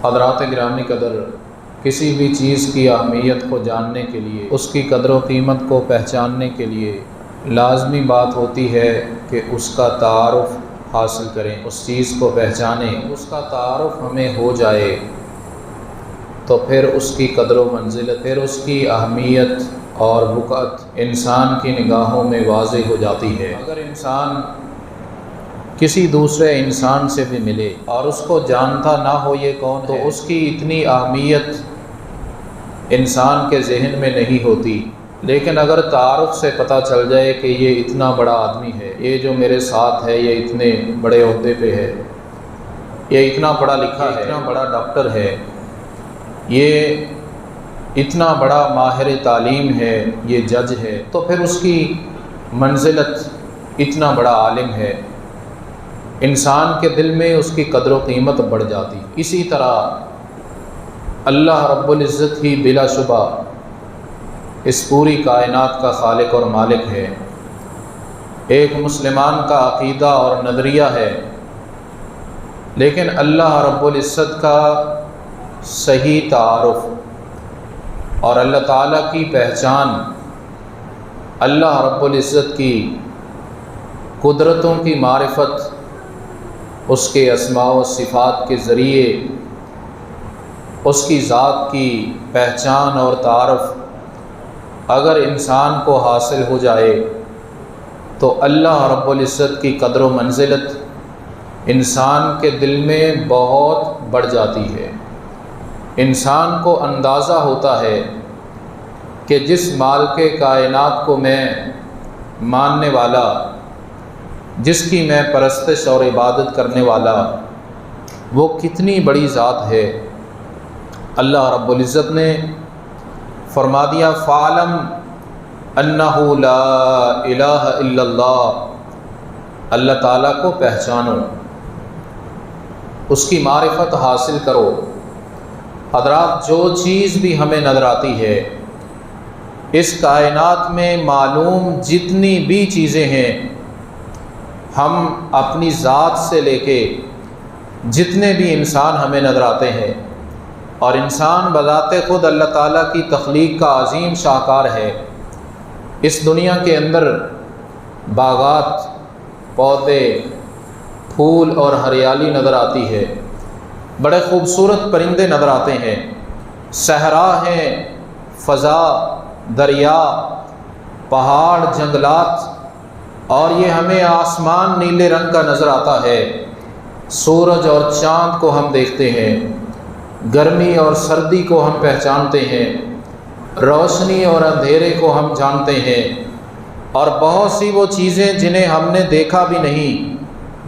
حضرات گرامی قدر، کسی بھی چیز کی اہمیت کو جاننے کے لیے، اس کی قدر و قیمت کو پہچاننے کے لیے لازمی بات ہوتی ہے کہ اس کا تعارف حاصل کریں، اس چیز کو پہچانیں۔ اس کا تعارف ہمیں ہو جائے تو پھر اس کی قدر و منزلت، پھر اس کی اہمیت اور بقعت انسان کی نگاہوں میں واضح ہو جاتی ہے۔ اگر انسان کسی دوسرے انسان سے بھی ملے اور اس کو جانتا نہ ہو یہ کون ہے، تو اس کی اتنی اہمیت انسان کے ذہن میں نہیں ہوتی، لیکن اگر تعارف سے پتہ چل جائے کہ یہ اتنا بڑا آدمی ہے، یہ جو میرے ساتھ ہے یہ اتنے بڑے عہدے پہ ہے، یہ اتنا پڑھا لکھا ہے، اتنا بڑا ڈاکٹر ہے، یہ اتنا بڑا ماہر تعلیم ہے، یہ جج ہے، تو پھر اس کی منزلت اتنا بڑا عالم ہے، انسان کے دل میں اس کی قدر و قیمت بڑھ جاتی۔ اسی طرح اللہ رب العزت ہی بلا شبہ اس پوری کائنات کا خالق اور مالک ہے۔ ایک مسلمان کا عقیدہ اور نظریہ ہے، لیکن اللہ رب العزت کا صحیح تعارف اور اللہ تعالیٰ کی پہچان، اللہ رب العزت کی قدرتوں کی معرفت، اس کے اسماء و صفات کے ذریعے اس کی ذات کی پہچان اور تعارف اگر انسان کو حاصل ہو جائے تو اللہ رب العزت کی قدر و منزلت انسان کے دل میں بہت بڑھ جاتی ہے۔ انسان کو اندازہ ہوتا ہے کہ جس مالک کائنات کو میں ماننے والا، جس کی میں پرستش اور عبادت کرنے والا، وہ کتنی بڑی ذات ہے۔ اللہ رب العزت نے فرما دیا فَاعْلَمْ أَنَّهُ لَا إِلَٰهَ إِلَّا اللَّهُ، اللہ تعالیٰ کو پہچانو، اس کی معرفت حاصل کرو۔ حضرات، جو چیز بھی ہمیں نظر آتی ہے، اس کائنات میں معلوم جتنی بھی چیزیں ہیں، ہم اپنی ذات سے لے کے جتنے بھی انسان ہمیں نظر آتے ہیں، اور انسان بذات خود اللہ تعالیٰ کی تخلیق کا عظیم شاہکار ہے۔ اس دنیا کے اندر باغات، پودے، پھول اور ہریالی نظر آتی ہے، بڑے خوبصورت پرندے نظر آتے ہیں، صحرا ہیں، فضا، دریا، پہاڑ، جنگلات، اور یہ ہمیں آسمان نیلے رنگ کا نظر آتا ہے، سورج اور چاند کو ہم دیکھتے ہیں، گرمی اور سردی کو ہم پہچانتے ہیں، روشنی اور اندھیرے کو ہم جانتے ہیں، اور بہت سی وہ چیزیں جنہیں ہم نے دیکھا بھی نہیں،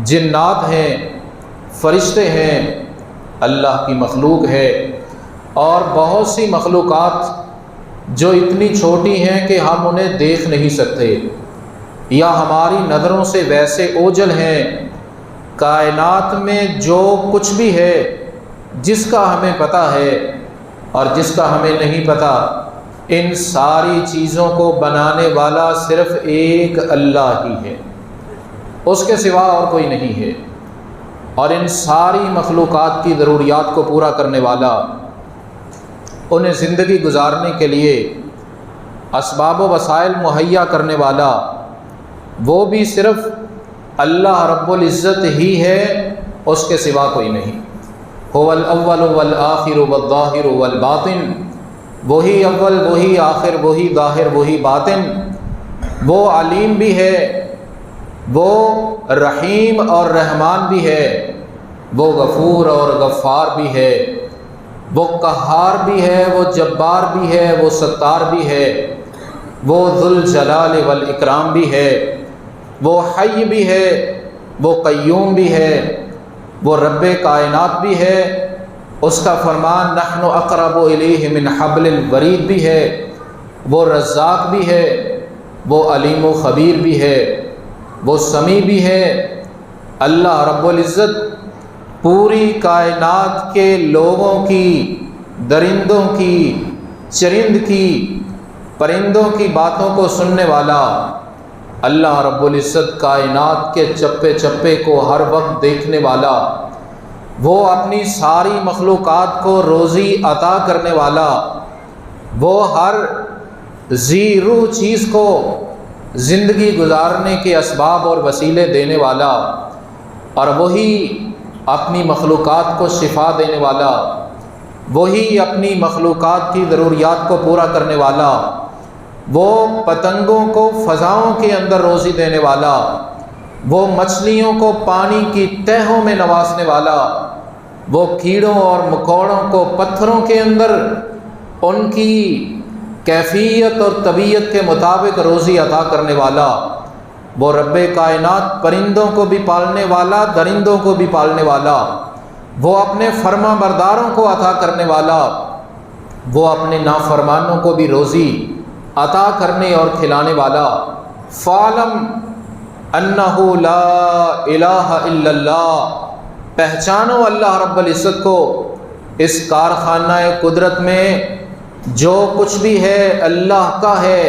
جنات ہیں، فرشتے ہیں، اللہ کی مخلوق ہے، اور بہت سی مخلوقات جو اتنی چھوٹی ہیں کہ ہم انہیں دیکھ نہیں سکتے یا ہماری نظروں سے ویسے اوجھل ہیں۔ کائنات میں جو کچھ بھی ہے، جس کا ہمیں پتہ ہے اور جس کا ہمیں نہیں پتہ، ان ساری چیزوں کو بنانے والا صرف ایک اللہ ہی ہے، اس کے سوا اور کوئی نہیں ہے، اور ان ساری مخلوقات کی ضروریات کو پورا کرنے والا، انہیں زندگی گزارنے کے لیے اسباب و وسائل مہیا کرنے والا، وہ بھی صرف اللہ رب العزت ہی ہے، اس کے سوا کوئی نہیں۔ هو الاول والآخر والظاہر والباطن، وہی اول، وہی آخر، وہی ظاہر، وہی باطن، وہ علیم بھی ہے، وہ رحیم اور رحمان بھی ہے، وہ غفور اور غفار بھی ہے، وہ قہار بھی ہے، وہ جبار بھی ہے، وہ ستار بھی ہے، وہ ذو الجلال والاکرام بھی ہے، وہ حی بھی ہے، وہ قیوم بھی ہے، وہ رب کائنات بھی ہے، اس کا فرمان نحن اقرب الیہ من حبل الورید بھی ہے، وہ رزاق بھی ہے، وہ علیم و خبیر بھی ہے، وہ سمیع بھی ہے۔ اللہ رب العزت پوری کائنات کے لوگوں کی، درندوں کی، چرند کی، پرندوں کی باتوں کو سننے والا، اللہ رب العزت کائنات کے چپے چپے کو ہر وقت دیکھنے والا، وہ اپنی ساری مخلوقات کو روزی عطا کرنے والا، وہ ہر ذی روح چیز کو زندگی گزارنے کے اسباب اور وسیلے دینے والا، اور وہی اپنی مخلوقات کو شفا دینے والا، وہی اپنی مخلوقات کی ضروریات کو پورا کرنے والا، وہ پتنگوں کو فضاؤں کے اندر روزی دینے والا، وہ مچھلیوں کو پانی کی تہوں میں نوازنے والا، وہ کیڑوں اور مکوڑوں کو پتھروں کے اندر ان کی کیفیت اور طبیعت کے مطابق روزی عطا کرنے والا، وہ رب کائنات پرندوں کو بھی پالنے والا، درندوں کو بھی پالنے والا، وہ اپنے فرما برداروں کو عطا کرنے والا، وہ اپنے نافرمانوں کو بھی روزی عطا کرنے اور کھلانے والا۔ فَاعْلَمْ أَنَّهُ لَا إِلَٰهَ إِلَّا اللَّهُ، پہچانو اللہ رب العزت کو، اس کارخانہ قدرت میں جو کچھ بھی ہے اللہ کا ہے۔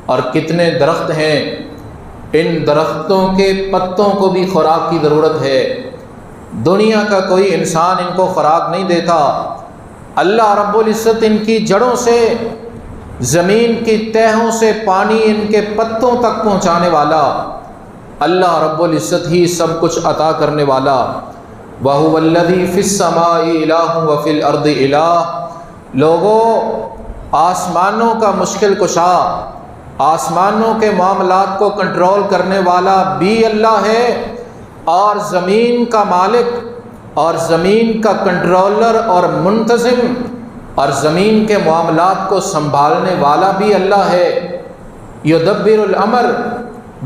اور کتنے درخت ہیں، ان درختوں کے پتوں کو بھی خوراک کی ضرورت ہے، دنیا کا کوئی انسان ان کو خوراک نہیں دیتا، اللہ رب العزت ان کی جڑوں سے، زمین کی تہوں سے پانی ان کے پتوں تک پہنچانے والا، اللہ رب العزت ہی سب کچھ عطا کرنے والا۔ وَهُوَ الَّذِي فِي السَّمَاءِ إِلَٰهٌ وَفِي الْأَرْضِ إِلَٰهٌ، لوگوں آسمانوں کا مشکل کشا، آسمانوں کے معاملات کو کنٹرول کرنے والا بھی اللہ ہے، اور زمین کا مالک اور زمین کا کنٹرولر اور منتظم اور زمین کے معاملات کو سنبھالنے والا بھی اللہ ہے۔ یدبر الامر،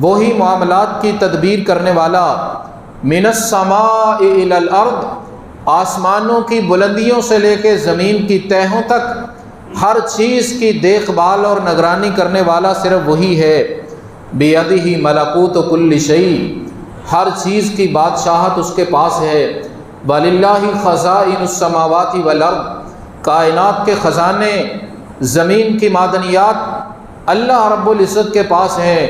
وہی معاملات کی تدبیر کرنے والا۔ من السماء الی الارض، آسمانوں کی بلندیوں سے لے کے زمین کی تہوں تک ہر چیز کی دیکھ بھال اور نگرانی کرنے والا صرف وہی ہے۔ بیدہ ملکوت کل شیء، ہر چیز کی بادشاہت اس کے پاس ہے۔ وللہ خزائن السماوات والارض، کائنات کے خزانے، زمین کی معدنیات اللہ رب العزت کے پاس ہیں،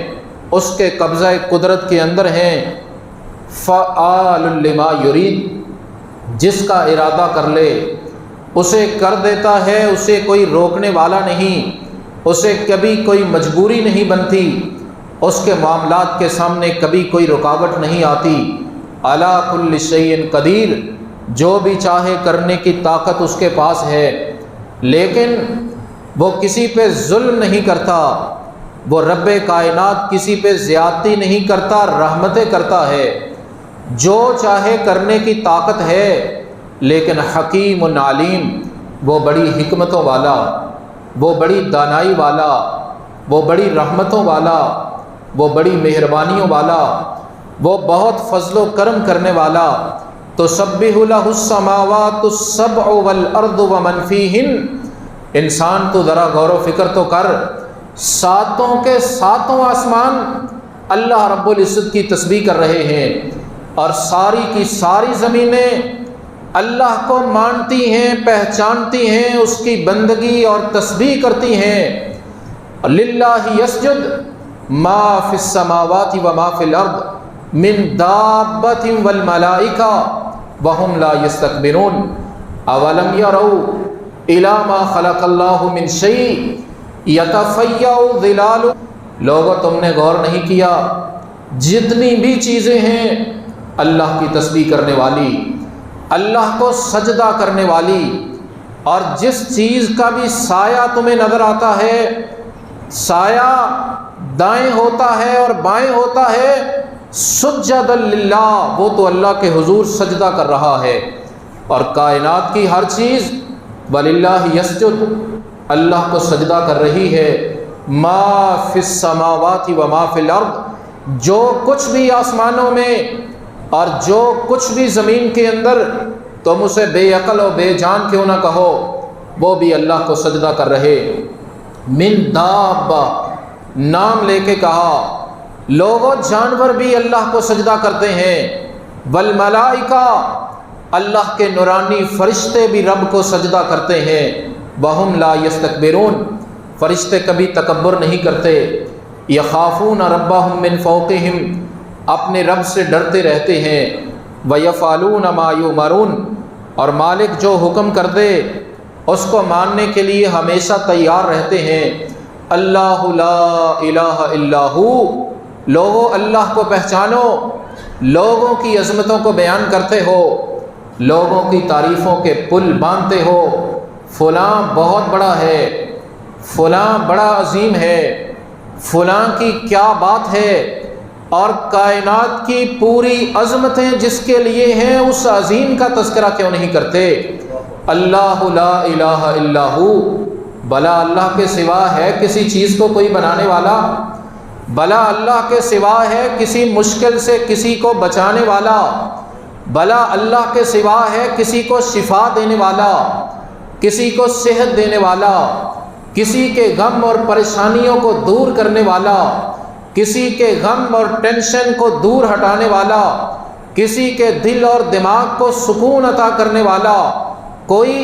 اس کے قبضہ قدرت کے اندر ہیں۔ فعال لما یرید، جس کا ارادہ کر لے اسے کر دیتا ہے، اسے کوئی روکنے والا نہیں، اسے کبھی کوئی مجبوری نہیں بنتی، اس کے معاملات کے سامنے کبھی کوئی رکاوٹ نہیں آتی۔ علی کل شیء قدیر، جو بھی چاہے کرنے کی طاقت اس کے پاس ہے، لیکن وہ کسی پہ ظلم نہیں کرتا، وہ رب کائنات کسی پہ زیادتی نہیں کرتا، رحمتیں کرتا ہے، جو چاہے کرنے کی طاقت ہے، لیکن حکیم علیم، وہ بڑی حکمتوں والا، وہ بڑی دانائی والا، وہ بڑی رحمتوں والا، وہ بڑی مہربانیوں والا، وہ بہت فضل و کرم کرنے والا۔ تسبح لہ السماوات السبع والارض ومن فیہن، انسان تو ذرا غور و فکر تو کر، ساتوں کے ساتوں آسمان اللہ رب العزت کی تسبیح کر رہے ہیں، اور ساری کی ساری زمینیں اللہ کو مانتی ہیں، پہچانتی ہیں، اس کی بندگی اور تسبیح کرتی ہیں۔ للہ یسجد ما فی السماوات وما فی الارض من دابۃ والملائکہ وہم لا یستکبرون اولم یروا الی ما خلق اللہ من شیء یتفیأ ظلالہ، لوگو تم نے غور نہیں کیا، جتنی بھی چیزیں ہیں اللہ کی تسبیح کرنے والی، اللہ کو سجدہ کرنے والی، اور جس چیز کا بھی سایہ تمہیں نظر آتا ہے، سایہ دائیں ہوتا ہے اور بائیں ہوتا ہے، سجدا للہ، وہ تو اللہ کے حضور سجدہ کر رہا ہے۔ اور کائنات کی ہر چیز وللہ یسجد، اللہ کو سجدہ کر رہی ہے۔ ما فی السماوات وما فی الارض، جو کچھ بھی آسمانوں میں اور جو کچھ بھی زمین کے اندر، تم اسے بے عقل و بے جان کیوں نہ کہو، وہ بھی اللہ کو سجدہ کر رہے۔ من دابہ، نام لے کے کہا، لوگوں جانور بھی اللہ کو سجدہ کرتے ہیں۔ والملائکہ، اللہ کے نورانی فرشتے بھی رب کو سجدہ کرتے ہیں۔ وہم لا یستکبرون، فرشتے کبھی تکبر نہیں کرتے۔ یخافون ربہم من فوقہم، اپنے رب سے ڈرتے رہتے ہیں۔ وَيَفْعَلُونَ مَا يُؤْمَرُونَ، اور مالک جو حکم کر دے اس کو ماننے کے لیے ہمیشہ تیار رہتے ہیں۔ اللہ لا الہ الا ہو، لوگوں اللہ کو پہچانو، لوگوں کی عظمتوں کو بیان کرتے ہو، لوگوں کی تعریفوں کے پل باندھتے ہو، فلاں بہت بڑا ہے، فلاں بڑا عظیم ہے، فلاں کی کیا بات ہے، اور کائنات کی پوری عظمتیں جس کے لیے ہیں اس عظیم کا تذکرہ کیوں نہیں کرتے؟ اللہ لا الہ الا ہو، بھلا اللہ کے سوا ہے کسی چیز کو کوئی بنانے والا؟ بھلا اللہ کے سوا ہے کسی مشکل سے کسی کو بچانے والا؟ بھلا اللہ کے سوا ہے کسی کو شفا دینے والا، کسی کو صحت دینے والا، کسی کے غم اور پریشانیوں کو دور کرنے والا، کسی کے غم اور ٹینشن کو دور ہٹانے والا، کسی کے دل اور دماغ کو سکون عطا کرنے والا؟ کوئی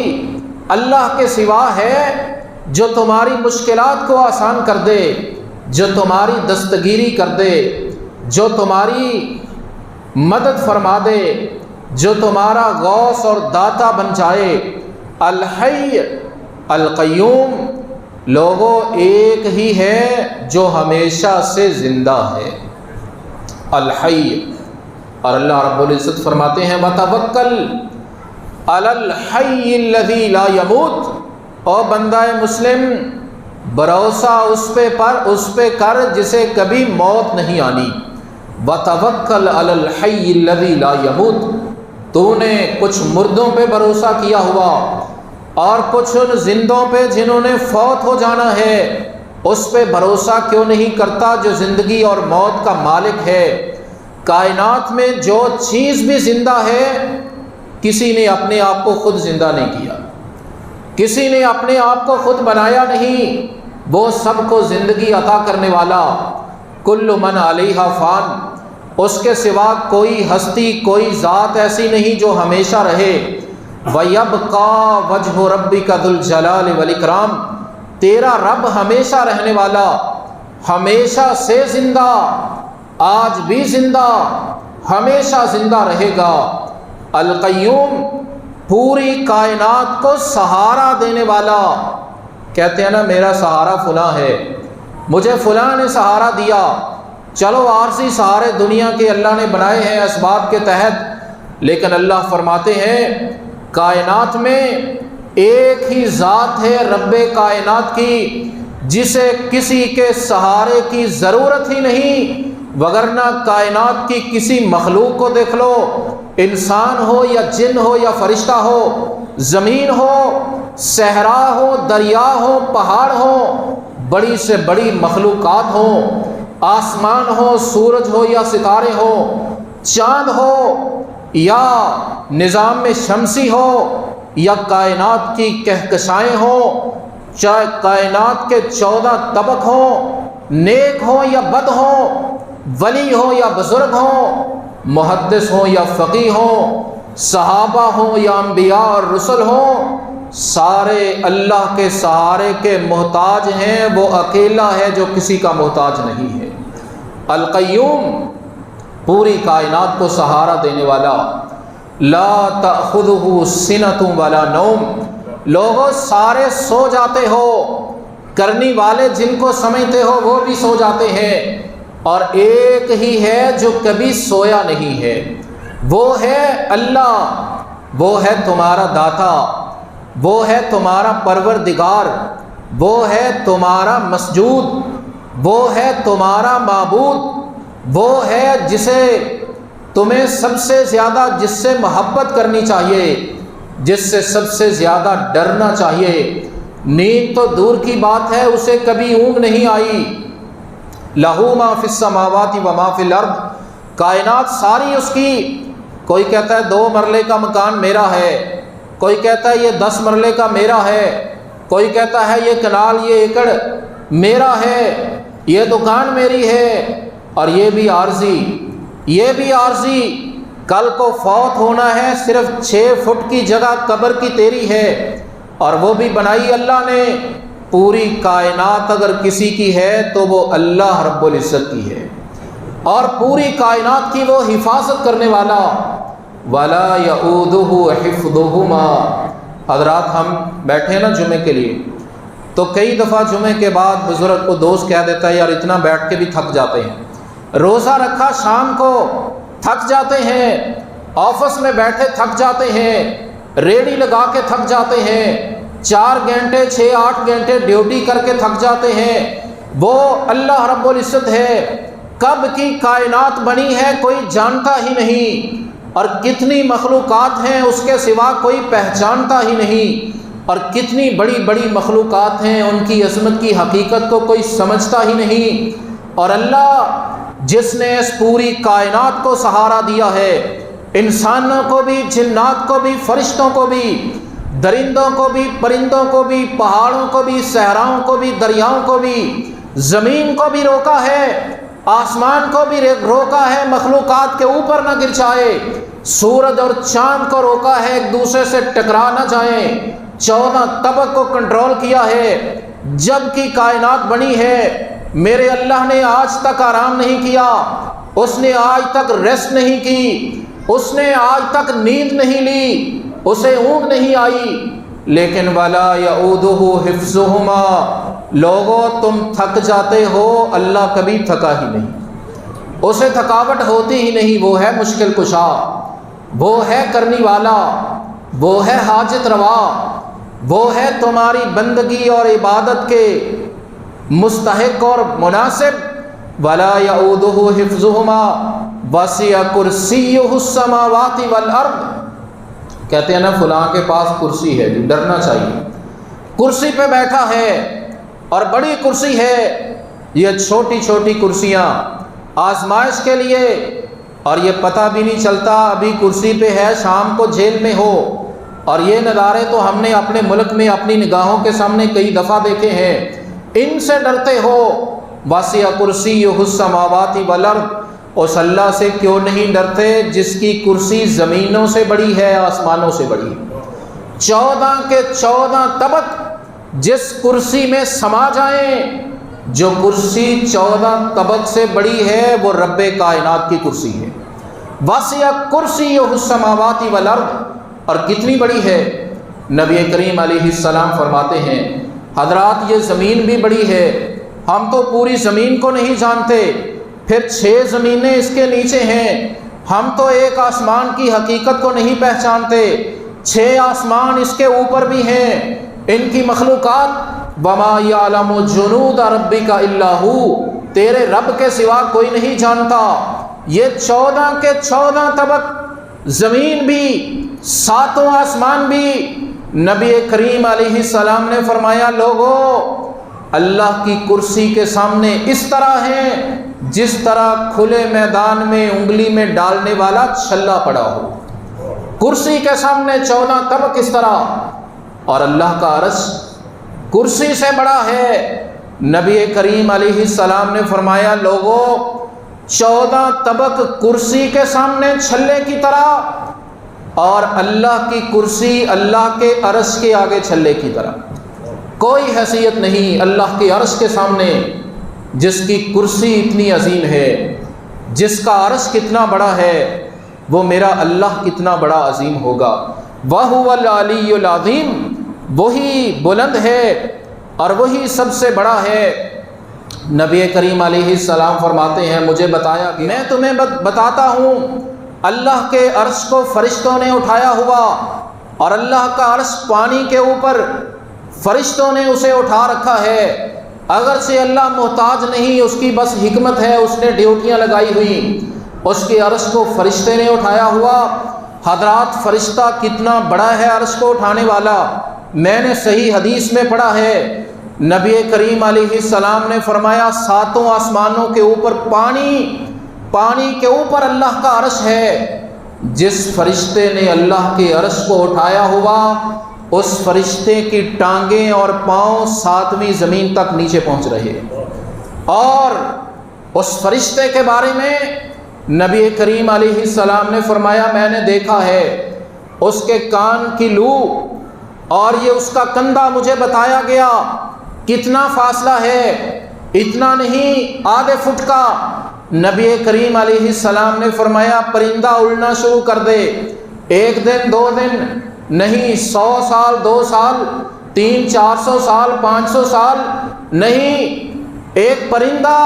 اللہ کے سوا ہے جو تمہاری مشکلات کو آسان کر دے، جو تمہاری دستگیری کر دے، جو تمہاری مدد فرما دے، جو تمہارا غوث اور داتا بن جائے؟ الحی القیوم، لوگوں ایک ہی ہے جو ہمیشہ سے زندہ ہے، الحی۔ اور اللہ رب العزت فرماتے ہیں وَتَوَکَّلْ عَلَى الْحَيِّ الَّذِي لَا يَمُوتُ، او بندہ مسلم بھروسہ اس پہ کر جسے کبھی موت نہیں آنی۔ وَتَوَکَّلْ عَلَى الْحَيِّ الَّذِي لَا يَمُوتُ، تو نے کچھ مردوں پہ بھروسہ کیا ہوا اور کچھ ان زندوں پہ جنہوں نے فوت ہو جانا ہے، اس پہ بھروسہ کیوں نہیں کرتا جو زندگی اور موت کا مالک ہے؟ کائنات میں جو چیز بھی زندہ ہے کسی نے اپنے آپ کو خود زندہ نہیں کیا، کسی نے اپنے آپ کو خود بنایا نہیں، وہ سب کو زندگی عطا کرنے والا۔ کل من علیہا فان، اس کے سوا کوئی ہستی کوئی ذات ایسی نہیں جو ہمیشہ رہے۔ وَيَبْقَى وَجْهُ رَبِّكَ ذُو الْجَلَالِ وَالْإِكْرَامِ، تیرا رب ہمیشہ رہنے والا، ہمیشہ سے زندہ، آج بھی زندہ، ہمیشہ زندہ رہے گا۔ القیوم، پوری کائنات کو سہارا دینے والا۔ کہتے ہیں نا میرا سہارا فلاں ہے، مجھے فلاں نے سہارا دیا۔ چلو عارضی سہارے دنیا کے اللہ نے بنائے ہیں اسباب کے تحت، لیکن اللہ فرماتے ہیں کائنات میں ایک ہی ذات ہے رب کائنات کی جسے کسی کے سہارے کی ضرورت ہی نہیں، وگرنہ کائنات کی کسی مخلوق کو دیکھ لو، انسان ہو یا جن ہو یا فرشتہ ہو، زمین ہو، صحرا ہو، دریا ہو، پہاڑ ہو، بڑی سے بڑی مخلوقات ہوں، آسمان ہو، سورج ہو یا ستارے ہو، چاند ہو یا نظام میں شمسی ہو یا کائنات کی کہکشائیں ہوں، چاہے کائنات کے 14 طبق ہوں، نیک ہوں یا بد ہوں، ولی ہوں یا بزرگ ہوں، محدث ہوں یا فقیہ ہوں، صحابہ ہوں یا انبیاء اور رسل ہوں، سارے اللہ کے سہارے کے محتاج ہیں۔ وہ اکیلا ہے جو کسی کا محتاج نہیں ہے۔ القیوم، پوری کائنات کو سہارا دینے والا۔ لا تأخذہ سنۃ ولا نوم، لوگوں سارے سو جاتے ہو، کرنی والے جن کو سمجھتے ہو وہ بھی سو جاتے ہیں، اور ایک ہی ہے جو کبھی سویا نہیں ہے، وہ ہے اللہ، وہ ہے تمہارا داتا، وہ ہے تمہارا پروردگار، وہ ہے تمہارا مسجود، وہ ہے تمہارا معبود، وہ ہے جسے تمہیں سب سے زیادہ جس سے محبت کرنی چاہیے، جس سے سب سے زیادہ ڈرنا چاہیے۔ نیند تو دور کی بات ہے، اسے کبھی اونگ نہیں آئی۔ لہو ما فی السماوات و ما فی الارض، کائنات ساری اس کی۔ کوئی کہتا ہے 2 مرلے کا مکان میرا ہے، کوئی کہتا ہے یہ 10 مرلے کا میرا ہے، کوئی کہتا ہے یہ کنال یہ ایکڑ میرا ہے، یہ دکان میری ہے، اور یہ بھی عارضی، یہ بھی عارضی، کل کو فوت ہونا ہے، صرف 6 فٹ کی جگہ قبر کی تیری ہے، اور وہ بھی بنائی اللہ نے۔ پوری کائنات اگر کسی کی ہے تو وہ اللہ رب العزت کی ہے، اور پوری کائنات کی وہ حفاظت کرنے والا، ولا یعودہ حفظہما۔ حضرات ہم بیٹھے نا جمعے کے لیے، تو کئی دفعہ جمعے کے بعد بزرگ کو دوست کہہ دیتا ہے یار اتنا بیٹھ کے بھی تھک جاتے ہیں، روزہ رکھا شام کو تھک جاتے ہیں، آفس میں بیٹھے تھک جاتے ہیں، ریڑھی لگا کے تھک جاتے ہیں، 4 گھنٹے 6-8 گھنٹے ڈیوٹی کر کے تھک جاتے ہیں۔ وہ اللہ رب العزت ہے، کب کی کائنات بنی ہے کوئی جانتا ہی نہیں، اور کتنی مخلوقات ہیں اس کے سوا کوئی پہچانتا ہی نہیں، اور کتنی بڑی بڑی مخلوقات ہیں ان کی عظمت کی حقیقت کو کوئی سمجھتا ہی نہیں۔ اور اللہ جس نے اس پوری کائنات کو سہارا دیا ہے، انسانوں کو بھی، جنات کو بھی، فرشتوں کو بھی، درندوں کو بھی، پرندوں کو بھی، پہاڑوں کو بھی، صحراؤں کو بھی، دریاؤں کو بھی، زمین کو بھی روکا ہے، آسمان کو بھی روکا ہے مخلوقات کے اوپر نہ گر جائے، سورج اور چاند کو روکا ہے ایک دوسرے سے ٹکرا نہ جائیں، 14 طبق کو کنٹرول کیا ہے۔ جب کی کائنات بنی ہے میرے اللہ نے آج تک آرام نہیں کیا، اس نے آج تک ریسٹ نہیں کی، اس نے آج تک نیند نہیں لی، اسے اونگ نہیں آئی، لیکن ولا یعودہ حفظہما۔ لوگوں تم تھک جاتے ہو، اللہ کبھی تھکا ہی نہیں، اسے تھکاوٹ ہوتی ہی نہیں، وہ ہے مشکل کشا، وہ ہے کرنے والا، وہ ہے حاجت روا، وہ ہے تمہاری بندگی اور عبادت کے مستحق اور مناسب۔ ولا یعودہ حفظہما وسع کرسیہ السماوات والارض۔ کہتے ہیں نا فلاں کے پاس کرسی ہے، ڈرنا چاہیے، کرسی پہ بیٹھا ہے اور بڑی کرسی ہے۔ یہ چھوٹی چھوٹی کرسیاں آزمائش کے لیے، اور یہ پتہ بھی نہیں چلتا ابھی کرسی پہ ہے شام کو جیل میں ہو۔ اور یہ نظارے تو ہم نے اپنے ملک میں اپنی نگاہوں کے سامنے کئی دفعہ دیکھے ہیں۔ ان سے ڈرتے ہو، وسع کرسیہ السماوات والارض، اس اللہ سے کیوں نہیں ڈرتے جس کی کرسی زمینوں سے بڑی ہے، آسمانوں سے بڑی ہے، 14 کے 14 طبق جس کرسی میں سما جائیں، جو کرسی 14 طبق سے بڑی ہے وہ رب کائنات کی کرسی ہے۔ وسع کرسیہ السماوات والارض، اور کتنی بڑی ہے۔ نبی کریم علیہ السلام فرماتے ہیں حضرات یہ زمین بھی بڑی ہے، ہم تو پوری زمین کو نہیں جانتے، پھر 6 زمینیں اس کے نیچے ہیں، ہم تو ایک آسمان کی حقیقت کو نہیں پہچانتے، 6 آسمان اس کے اوپر بھی ہیں، ان کی مخلوقات۔ وما یعلم جنود ربک الا ہو، تیرے رب کے سوا کوئی نہیں جانتا۔ یہ 14 کے 14 طبق زمین بھی، 7 آسمان بھی، نبی کریم علیہ السلام نے فرمایا لوگو اللہ کی کرسی کے سامنے اس طرح ہیں جس طرح کھلے میدان میں انگلی میں ڈالنے والا چھلا پڑا ہو، کرسی کے سامنے 14 طبق اس طرح۔ اور اللہ کا عرش کرسی سے بڑا ہے۔ نبی کریم علیہ السلام نے فرمایا لوگو 14 طبق کرسی کے سامنے چھلے کی طرح، اور اللہ کی کرسی اللہ کے عرش کے آگے چھلے کی طرح، کوئی حیثیت نہیں اللہ کے عرش کے سامنے۔ جس کی کرسی اتنی عظیم ہے، جس کا عرش کتنا بڑا ہے، وہ میرا اللہ کتنا بڑا عظیم ہوگا۔ وَهُوَ الْعَلِيُّ الْعَظِيمُ، وہی بلند ہے اور وہی سب سے بڑا ہے۔ نبی کریم علیہ السلام فرماتے ہیں مجھے بتایا کہ میں تمہیں بتاتا ہوں اللہ کے عرش کو فرشتوں نے اٹھایا ہوا، اور اللہ کا عرش پانی کے اوپر فرشتوں نے اسے اٹھا رکھا ہے۔ اگرچہ اللہ محتاج نہیں، اس کی بس حکمت ہے، اس نے ڈیوٹیاں لگائی ہوئی، اس کے عرش کو فرشتے نے اٹھایا ہوا۔ حضرات فرشتہ کتنا بڑا ہے عرش کو اٹھانے والا، میں نے صحیح حدیث میں پڑھا ہے نبی کریم علیہ السلام نے فرمایا 7 آسمانوں کے اوپر پانی کے اوپر اللہ کا عرش ہے۔ جس فرشتے نے اللہ کے عرش کو اٹھایا ہوا اس فرشتے کی ٹانگیں اور پاؤں 7ویں زمین تک نیچے پہنچ رہے، اور اس فرشتے کے بارے میں نبی کریم علیہ السلام نے فرمایا میں نے دیکھا ہے اس کے کان کی لو اور یہ اس کا کندھا مجھے بتایا گیا کتنا فاصلہ ہے، اتنا نہیں آدھے فٹ کا، نبی کریم علیہ السلام نے فرمایا پرندہ اڑنا شروع کر دے، 1 دن 2 دن نہیں، 100 سال 2 سال 300 400 سال 500 سال نہیں، ایک پرندہ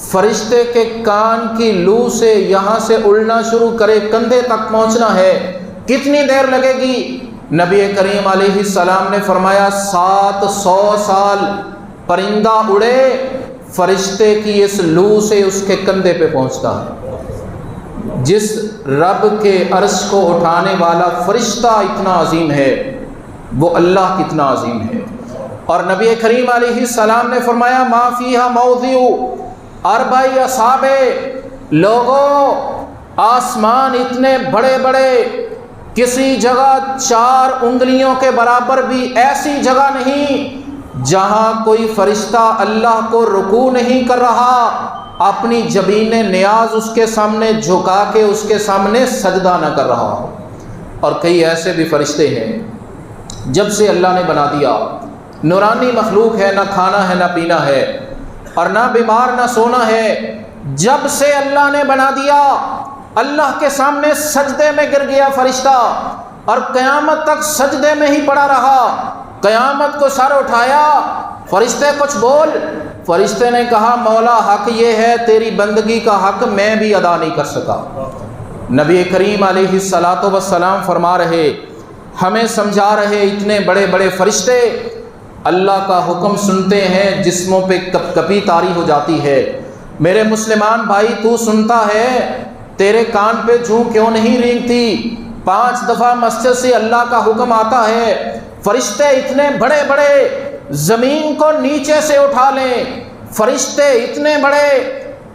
فرشتے کے کان کی لو سے یہاں سے اڑنا شروع کرے، کندھے تک پہنچنا ہے، کتنی دیر لگے گی؟ نبی کریم علیہ السلام نے فرمایا 700 سال پرندہ اڑے، فرشتے کی اس لو سے اس کے کندھے پہ پہنچتا ہے۔ جس رب کے عرش کو اٹھانے والا فرشتہ اتنا عظیم ہے، وہ اللہ کتنا عظیم ہے۔ اور نبی کریم علیہ السلام نے فرمایا ما فیہا موضع 4 اصابع، لوگوں آسمان اتنے بڑے بڑے، کسی جگہ 4 انگلیوں کے برابر بھی ایسی جگہ نہیں جہاں کوئی فرشتہ اللہ کو رکوع نہیں کر رہا، اپنی جبین نیاز اس کے سامنے جھکا کے اس کے سامنے سجدہ نہ کر رہا ہو۔ اور کئی ایسے بھی فرشتے ہیں جب سے اللہ نے بنا دیا، نورانی مخلوق ہے، نہ کھانا ہے نہ پینا ہے اور نہ بیمار نہ سونا ہے، جب سے اللہ نے بنا دیا اللہ کے سامنے سجدے میں گر گیا فرشتہ، اور قیامت تک سجدے میں ہی پڑا رہا۔ قیامت کو سر اٹھایا، فرشتے کچھ بول، فرشتے نے کہا مولا حق یہ ہے، تیری بندگی کا حق میں بھی ادا نہیں کر سکا۔ نبی کریم علیہ الصلاۃ والسلام فرما رہے، ہمیں سمجھا رہے، اتنے بڑے بڑے فرشتے اللہ کا حکم سنتے ہیں، جسموں پہ کپ کپی طاری ہو جاتی ہے۔ میرے مسلمان بھائی، تو سنتا ہے، تیرے کان پہ جوں کیوں نہیں رینگتی؟ 5 دفعہ مسجد سے اللہ کا حکم آتا ہے، فرشتے اتنے بڑے بڑے زمین کو نیچے سے اٹھا لیں، فرشتے اتنے بڑے،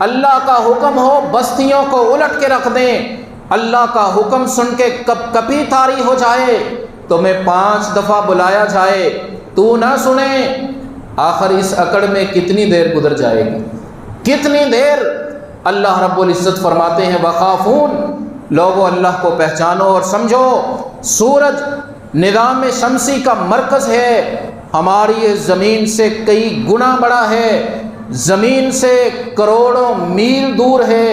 اللہ کا حکم ہو بستیوں کو الٹ کے رکھ دیں، اللہ کا حکم سن کے کپ کپی طاری ہو جائے، تمہیں 5 دفعہ بلایا جائے تو نہ سنے، آخر اس اکڑ میں کتنی دیر گزر جائے گی، کتنی دیر؟ اللہ رب العزت فرماتے ہیں وخافون، لوگوں اللہ کو پہچانو اور سمجھو، سورج نظام شمسی کا مرکز ہے، ہماری یہ زمین سے کئی گنا بڑا ہے، زمین سے کروڑوں میل دور ہے،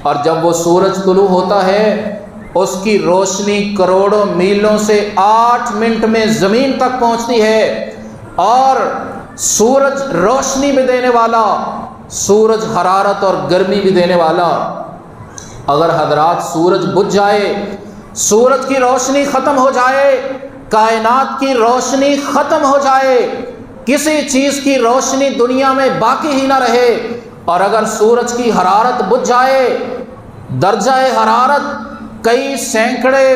اور جب وہ سورج طلوع ہوتا ہے اس کی روشنی کروڑوں میلوں سے 8 منٹ میں زمین تک پہنچتی ہے، اور سورج روشنی بھی دینے والا، سورج حرارت اور گرمی بھی دینے والا۔ اگر حضرات سورج بجھ جائے، سورج کی روشنی ختم ہو جائے، کائنات کی روشنی ختم ہو جائے، کسی چیز کی روشنی دنیا میں باقی ہی نہ رہے، اور اگر سورج کی حرارت بجھ جائے، درجہ حرارت کئی سینکڑے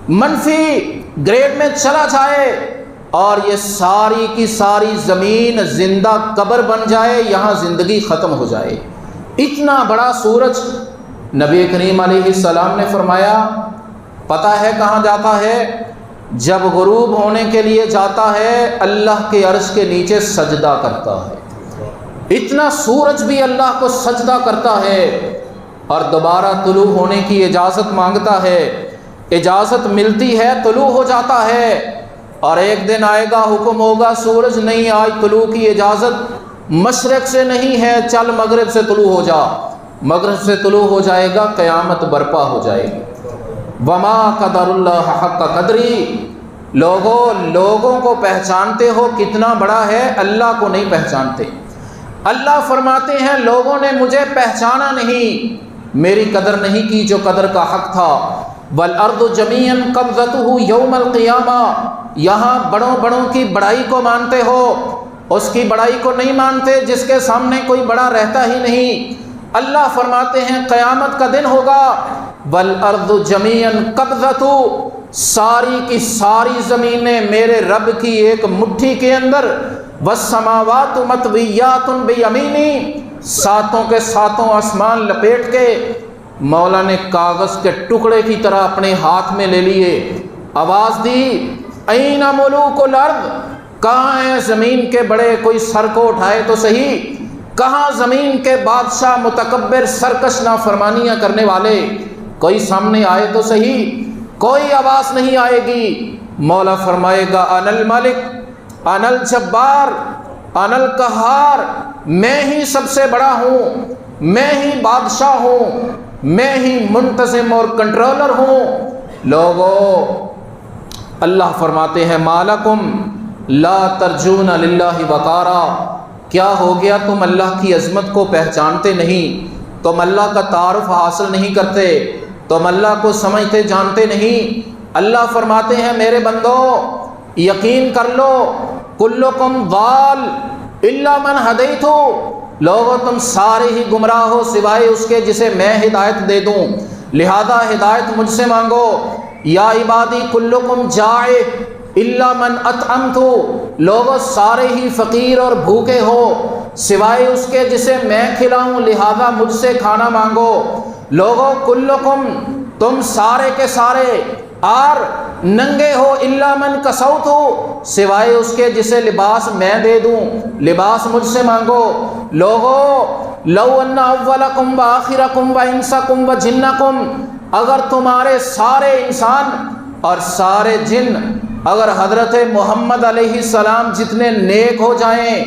منفی گریڈ میں چلا جائے، اور یہ ساری کی ساری زمین زندہ قبر بن جائے، یہاں زندگی ختم ہو جائے، اتنا بڑا سورج۔ نبی کریم علیہ السلام نے فرمایا پتہ ہے کہاں جاتا ہے؟ جب غروب ہونے کے لیے جاتا ہے اللہ کے عرش کے نیچے سجدہ کرتا ہے، اتنا سورج بھی اللہ کو سجدہ کرتا ہے، اور دوبارہ طلوع ہونے کی اجازت مانگتا ہے، اجازت ملتی ہے طلوع ہو جاتا ہے، اور ایک دن آئے گا حکم ہوگا سورج نہیں، آج طلوع کی اجازت مشرق سے نہیں ہے، چل مغرب سے طلوع ہو جا، مغرب سے طلوع ہو جائے گا، قیامت برپا ہو جائے گی۔ وما قدر اللہ حق قدری، لوگوں کو پہچانتے ہو کتنا بڑا ہے، اللہ کو نہیں پہچانتے۔ اللہ فرماتے ہیں لوگوں نے مجھے پہچانا نہیں، میری قدر نہیں کی جو قدر کا حق تھا۔ والارض جمیعا قبضتہ یوم القیامہ، یہاں بڑوں کی بڑائی کو مانتے ہو، اس کی بڑائی کو نہیں مانتے جس کے سامنے کوئی بڑا رہتا ہی نہیں۔ اللہ فرماتے ہیں قیامت کا دن ہوگا، والارض جمیعا قبضتہ، ساری کی ساری زمینیں میرے رب کی ایک مٹھی کے اندر، والسماوات مطویات بیمینی، ساتوں کے ساتوں آسمان لپیٹ کے مولا نے کاغذ کے ٹکڑے کی طرح اپنے ہاتھ میں لے لیے، آواز دی این ملوک الارض، کہاں ہیں زمین کے بڑے، کوئی سر کو اٹھائے تو صحیح، کہاں زمین کے بادشاہ متکبر سرکش نافرمانیاں کرنے والے، کوئی سامنے آئے تو صحیح، کوئی آواز نہیں آئے گی۔ مولا فرمائے گا انا الملک انا الجبار، انل قہار، میں ہی سب سے بڑا ہوں، میں ہی بادشاہ ہوں، میں ہی منتظم اور کنٹرولر ہوں۔ لوگو اللہ فرماتے ہیں مالکم لا ترجون للہ وقارا، کیا ہو گیا تم اللہ کی عظمت کو پہچانتے نہیں، تم اللہ کا تعارف حاصل نہیں کرتے، تم اللہ کو سمجھتے جانتے نہیں۔ اللہ فرماتے ہیں میرے بندو یقین کر لو کلکم ضال الا من ہدیت، لوگو تم سارے ہی گمراہ ہو سوائے اس کے جسے میں ہدایت دے دوں، لہذا ہدایت مجھ سے مانگو۔ یا عبادی کلکم جائع الا من اطعمت، لوگو سارے ہی فقیر اور بھوکے ہو سوائے اس کے جسے میں کھلاؤں، لہذا مجھ سے کھانا مانگو۔ لوگو کلکم، تم سارے کے سارے اور ننگے ہو الا من کسوت، سوائے اس کے جسے لباس میں دے دوں، لباس مجھ سے مانگو۔ لوگو لو ان اولکم وآخرکم وانسکم وجنکم، اگر تمہارے سارے انسان اور سارے جن اگر حضرت محمد علیہ السلام جتنے نیک ہو جائیں،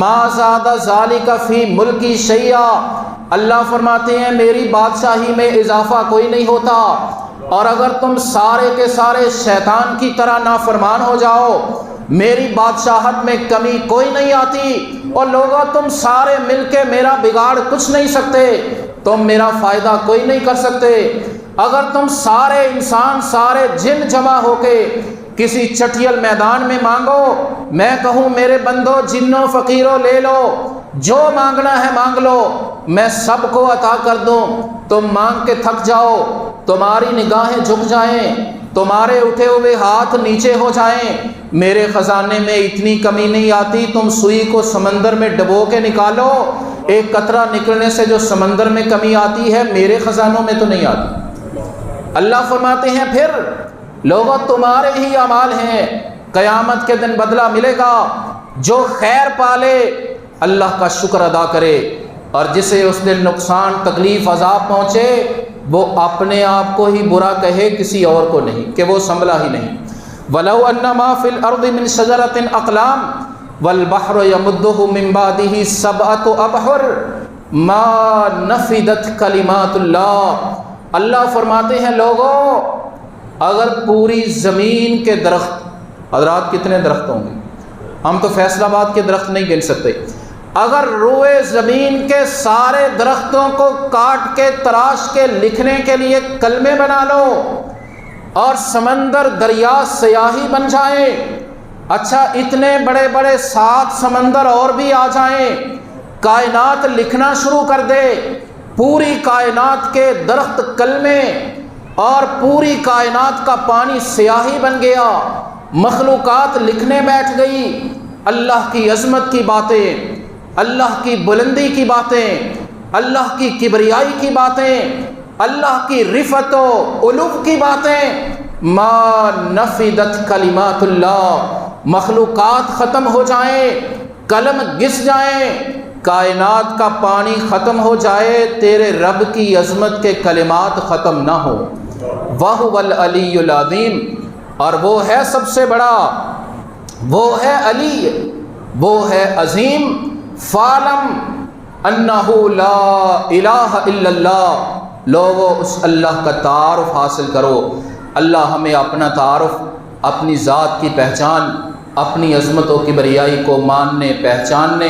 ما زاد ذالک فی ملکی شیئا، اللہ فرماتے ہیں میری بادشاہی میں اضافہ کوئی نہیں ہوتا، اور اگر تم سارے کے سارے شیطان کی طرح نافرمان ہو جاؤ میری بادشاہت میں کمی کوئی نہیں آتی۔ اور لوگوں تم سارے مل کے میرا بگاڑ کچھ نہیں سکتے، تم میرا فائدہ کوئی نہیں کر سکتے۔ اگر تم سارے انسان سارے جن جمع ہو کے کسی چٹیل میدان میں مانگو، میں کہوں میرے بندو جنوں فقیروں لے لو، جو مانگنا ہے مانگ لو، میں سب کو عطا کر دوں، تم مانگ کے تھک جاؤ، تمہاری نگاہیں جھک جائیں، تمہارے اٹھے ہوئے ہاتھ نیچے ہو جائیں، میرے خزانے میں اتنی کمی نہیں آتی، تم سوئی کو سمندر میں ڈبو کے نکالو، ایک قطرہ نکلنے سے جو سمندر میں کمی آتی ہے میرے خزانوں میں تو نہیں آتی۔ اللہ فرماتے ہیں پھر لوگوں تمہارے ہی اعمال ہیں، قیامت کے دن بدلہ ملے گا، جو خیر پالے اللہ کا شکر ادا کرے، اور جسے اس دن نقصان تکلیف عذاب پہنچے وہ اپنے آپ کو ہی برا کہے کسی اور کو نہیں کہ وہ سنبھلا ہی نہیں۔ وَلَوْ أَنَّ مَا فِي الْأَرْضِ مِنْ شَجَرَةٍ أَقْلَامٍ وَالْبَحْرُ يَمُدُّهُ مِنْ بَعْدِهِ سَبْعَةُ أَبْحُرٍ مَا نَفِدَتْ كَلِمَاتُ اللَّهِ۔ اللہ فرماتے ہیں لوگوں اگر پوری زمین کے درخت، حضرات کتنے درخت ہوں گے، ہم تو فیصل آباد کے درخت نہیں گن سکتے، اگر روئے زمین کے سارے درختوں کو کاٹ کے تراش کے لکھنے کے لیے کلمے بنا لو اور سمندر دریا سیاہی بن جائیں، اچھا اتنے بڑے بڑے 7 سمندر اور بھی آ جائیں، کائنات لکھنا شروع کر دے، پوری کائنات کے درخت کلمے اور پوری کائنات کا پانی سیاہی بن گیا، مخلوقات لکھنے بیٹھ گئی اللہ کی عظمت کی باتیں، اللہ کی بلندی کی باتیں، اللہ کی کبریائی کی باتیں، اللہ کی رفعت و علو کی باتیں، ما نفدت کلمات اللہ، مخلوقات ختم ہو جائیں، قلم گس جائیں، کائنات کا پانی ختم ہو جائے، تیرے رب کی عظمت کے کلمات ختم نہ ہو۔ وَهُوَ الْعَلِيُّ الْعَظِيمُ، اور وہ ہے سب سے بڑا، وہ ہے علی، وہ ہے عظیم۔ فَاعْلَمْ أَنَّهُ لَا إِلَٰهَ إِلَّا اللَّهُ، لوگو اس اللہ کا تعارف حاصل کرو۔ اللہ ہمیں اپنا تعارف، اپنی ذات کی پہچان، اپنی عظمت و کبریائی کو ماننے پہچاننے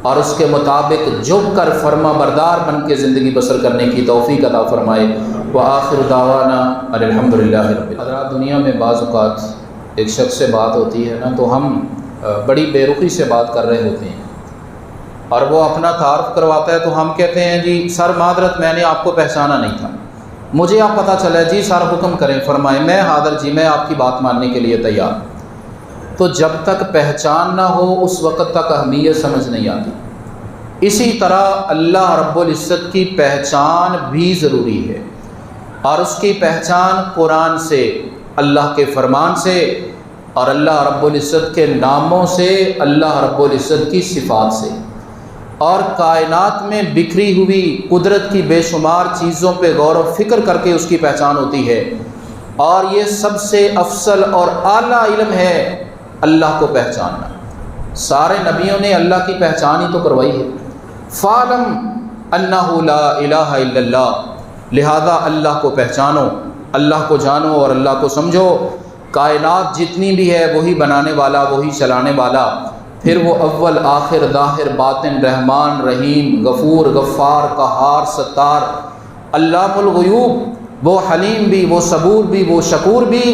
اور اس کے مطابق جھک کر فرما بردار بن کے زندگی بسر کرنے کی توفیق عطا فرمائے۔ وآخر دعوانا الحمد للہ رب العالمین۔ حضرات دنیا میں بعض اوقات ایک شخص سے بات ہوتی ہے نا تو ہم بڑی بے رخی سے بات کر رہے ہوتے ہیں اور وہ اپنا تعارف کرواتا ہے تو ہم کہتے ہیں جی سر معذرت میں نے آپ کو پہچانا نہیں تھا، مجھے آپ پتہ چلا جی سر حکم کریں فرمائیں، میں حاضر جی، میں آپ کی بات ماننے کے لیے تیار۔ تو جب تک پہچان نہ ہو اس وقت تک اہمیت سمجھ نہیں آتی۔ اسی طرح اللہ رب العزت کی پہچان بھی ضروری ہے، اور اس کی پہچان قرآن سے، اللہ کے فرمان سے، اور اللہ رب العزت کے ناموں سے، اللہ رب العزت کی صفات سے، اور کائنات میں بکھری ہوئی قدرت کی بے شمار چیزوں پہ غور و فکر کر کے اس کی پہچان ہوتی ہے۔ اور یہ سب سے افضل اور اعلیٰ علم ہے اللہ کو پہچاننا۔ سارے نبیوں نے اللہ کی پہچان ہی تو کروائی ہے۔ فَعْلَمْ أَنَّهُ لَا إِلَٰهَ إِلَّا اللَّهُ، لہذا اللہ کو پہچانو، اللہ کو جانو اور اللہ کو سمجھو۔ کائنات جتنی بھی ہے وہی بنانے والا، وہی چلانے والا، پھر وہ اول آخر ظاہر باطن، رحمان رحیم، غفور غفار، قہار ستار، علام الغیوب، وہ حلیم بھی، وہ صبور بھی، وہ شکور بھی،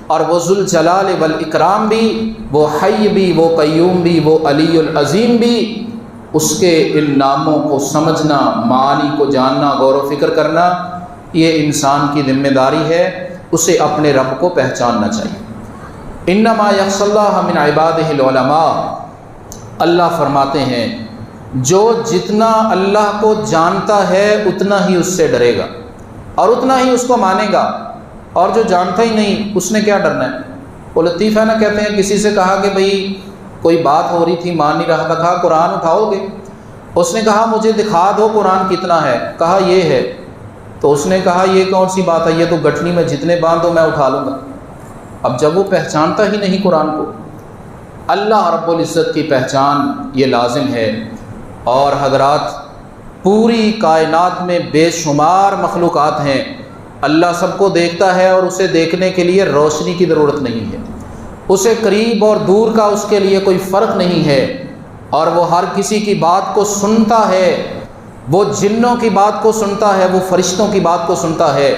اور وہ ذوالجلال والاکرام بھی، وہ حی بھی، وہ قیوم بھی، وہ علی العظیم بھی۔ اس کے ان ناموں کو سمجھنا، معانی کو جاننا، غور و فکر کرنا، یہ انسان کی ذمہ داری ہے، اسے اپنے رب کو پہچاننا چاہیے۔ انما یخشی اللہ من عبادہ العلماء، اللہ فرماتے ہیں جو جتنا اللہ کو جانتا ہے اتنا ہی اس سے ڈرے گا اور اتنا ہی اس کو مانے گا، اور جو جانتا ہی نہیں اس نے کیا ڈرنا ہے۔ وہ لطیفہ نہ کہتے ہیں، کسی سے کہا کہ بھئی کوئی بات ہو رہی تھی، مان نہیں رہا تھا، کہا قرآن اٹھاؤ گے؟ اس نے کہا مجھے دکھا دو قرآن کتنا ہے، کہا یہ ہے۔ تو اس نے کہا یہ کون سی بات ہے، یہ تو گٹھنی میں جتنے باندھو میں اٹھا لوں گا۔ اب جب وہ پہچانتا ہی نہیں قرآن کو، اللہ رب العزت کی پہچان یہ لازم ہے۔ اور حضرات پوری کائنات میں بے شمار مخلوقات ہیں، اللہ سب کو دیکھتا ہے اور اسے دیکھنے کے لیے روشنی کی ضرورت نہیں ہے، اسے قریب اور دور کا اس کے لیے کوئی فرق نہیں ہے، اور وہ ہر کسی کی بات کو سنتا ہے، وہ جنوں کی بات کو سنتا ہے، وہ فرشتوں کی بات کو سنتا ہے،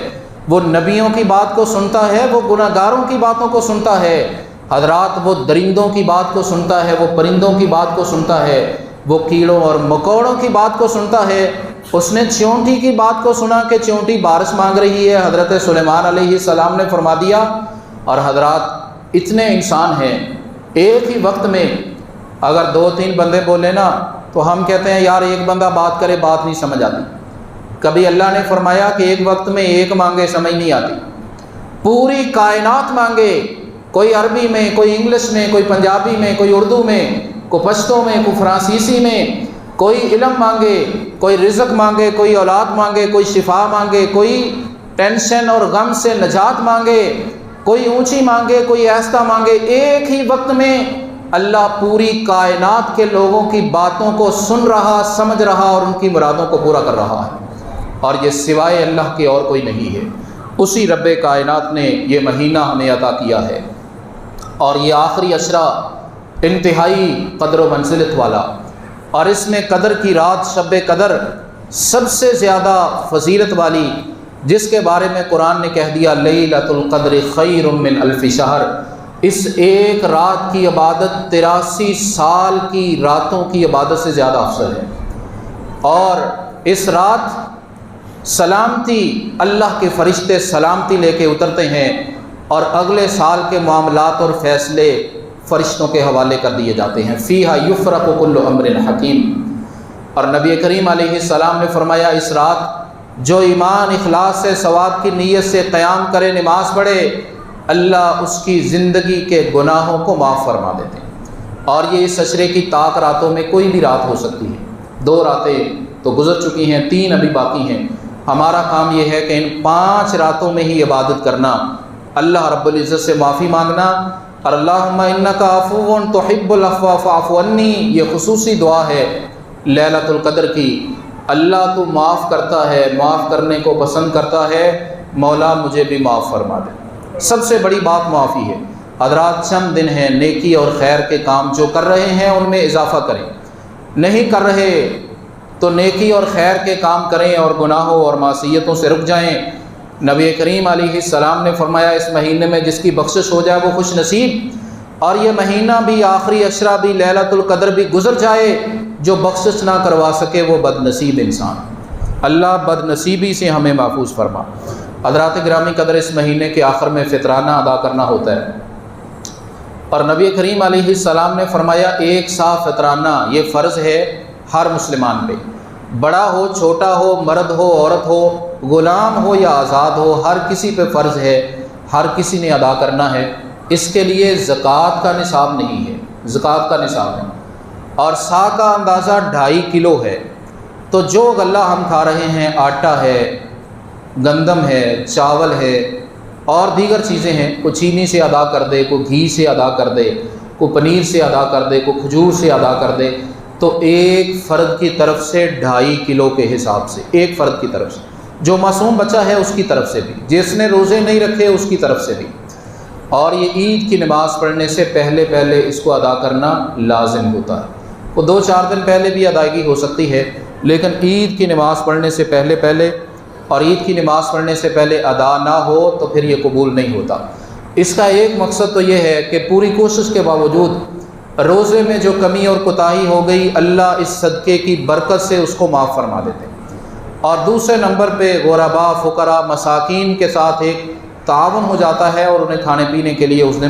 وہ نبیوں کی بات کو سنتا ہے، وہ گناہ گاروں کی باتوں کو سنتا ہے۔ حضرات وہ درندوں کی بات کو سنتا ہے، وہ پرندوں کی بات کو سنتا ہے، وہ کیڑوں اور مکوڑوں کی بات کو سنتا ہے۔ اس نے چیونٹی کی بات کو سنا کہ چیونٹی بارش مانگ رہی ہے، حضرت سلیمان علیہ السلام نے فرما دیا۔ اور حضرات اتنے انسان ہیں، ایک ہی وقت میں اگر 2-3 بندے بولے نا تو ہم کہتے ہیں یار ایک بندہ بات کرے بات نہیں سمجھ آتی۔ کبھی اللہ نے فرمایا کہ ایک وقت میں ایک مانگے سمجھ نہیں آتی، پوری کائنات مانگے، کوئی عربی میں، کوئی انگلش میں، کوئی پنجابی میں، کوئی اردو میں، کوئی پشتو میں، کوئی فرانسیسی میں، کوئی علم مانگے، کوئی رزق مانگے، کوئی اولاد مانگے، کوئی شفا مانگے، کوئی ٹینشن اور غم سے نجات مانگے، کوئی اونچی مانگے، کوئی ایسا مانگے، ایک ہی وقت میں اللہ پوری کائنات کے لوگوں کی باتوں کو سن رہا، سمجھ رہا اور ان کی مرادوں کو پورا کر رہا ہے، اور یہ سوائے اللہ کے اور کوئی نہیں ہے۔ اسی رب کائنات نے یہ مہینہ ہمیں عطا کیا ہے، اور یہ آخری عشرہ انتہائی قدر و منزلت والا، اور اس میں قدر کی رات شب قدر سب سے زیادہ فضیلت والی، جس کے بارے میں قرآن نے کہہ دیا لیلۃ القدر خیر من الف شہر، اس ایک رات کی عبادت 83 سال کی راتوں کی عبادت سے زیادہ افضل ہے۔ اور اس رات سلامتی، اللہ کے فرشتے سلامتی لے کے اترتے ہیں، اور اگلے سال کے معاملات اور فیصلے فرشتوں کے حوالے کر دیے جاتے ہیں۔ فیہا یفرق کل امر حکیم۔ اور نبی کریم علیہ السلام نے فرمایا اس رات جو ایمان اخلاص سے ثواب کی نیت سے قیام کرے، نماز پڑھے، اللہ اس کی زندگی کے گناہوں کو معاف فرما دیتے ہیں۔ اور یہ اس عشرے کی طاق راتوں میں کوئی بھی رات ہو سکتی ہے، 2 راتیں تو گزر چکی ہیں، 3 ابھی باقی ہیں۔ ہمارا کام یہ ہے کہ ان 5 راتوں میں ہی عبادت کرنا، اللہ رب العزت سے معافی مانگنا، اور اللہم انک عفو تحب العفو فاعف عنی، یہ خصوصی دعا ہے لیلۃ القدر کی۔ اللہ تو معاف کرتا ہے، معاف کرنے کو پسند کرتا ہے، مولا مجھے بھی معاف فرما دے۔ سب سے بڑی بات معافی ہے۔ حضرات چند دن ہیں، نیکی اور خیر کے کام جو کر رہے ہیں ان میں اضافہ کریں، نہیں کر رہے تو نیکی اور خیر کے کام کریں اور گناہوں اور معصیتوں سے رک جائیں۔ نبی کریم علیہ السلام نے فرمایا اس مہینے میں جس کی بخشش ہو جائے وہ خوش نصیب، اور یہ مہینہ بھی، آخری عشرہ بھی، لیلۃ القدر بھی گزر جائے، جو بخشش نہ کروا سکے وہ بد نصیب انسان۔ اللہ بد نصیبی سے ہمیں محفوظ فرما۔ حضرات گرامی قدر، اس مہینے کے آخر میں فطرانہ ادا کرنا ہوتا ہے، اور نبی کریم علیہ السلام نے فرمایا ایک سا فطرانہ یہ فرض ہے ہر مسلمان پہ، بڑا ہو چھوٹا ہو، مرد ہو عورت ہو، غلام ہو یا آزاد ہو، ہر کسی پہ فرض ہے، ہر کسی نے ادا کرنا ہے۔ اس کے لیے زکوٰۃ کا نصاب نہیں ہے، زکوٰۃ کا نصاب نہیں، اور سا کا اندازہ 2.5 کلو ہے۔ تو جو غلہ ہم کھا رہے ہیں، آٹا ہے، گندم ہے، چاول ہے اور دیگر چیزیں ہیں، کوئی چینی سے ادا کر دے، کوئی گھی سے ادا کر دے، کو پنیر سے ادا کر دے، کو کھجور سے ادا کر دے، تو ایک فرد کی طرف سے 2.5 کلو کے حساب سے، ایک فرد کی طرف سے، جو معصوم بچہ ہے اس کی طرف سے بھی، جس نے روزے نہیں رکھے اس کی طرف سے بھی۔ اور یہ عید کی نماز پڑھنے سے پہلے پہلے اس کو ادا کرنا لازم ہوتا ہے۔ وہ 2-4 دن پہلے بھی ادائیگی ہو سکتی ہے، لیکن عید کی نماز پڑھنے سے پہلے پہلے، اور عید کی نماز پڑھنے سے پہلے ادا نہ ہو تو پھر یہ قبول نہیں ہوتا۔ اس کا ایک مقصد تو یہ ہے کہ پوری کوشش کے باوجود روزے میں جو کمی اور کوتاہی ہو گئی، اللہ اس صدقے کی برکت سے اس کو معاف فرما دیتے ہیں۔ اور دوسرے نمبر پہ غرباء، فقراء، مساکین کے ساتھ ایک تعاون ہو جاتا ہے، اور انہیں کھانے پینے کے لیے اس دن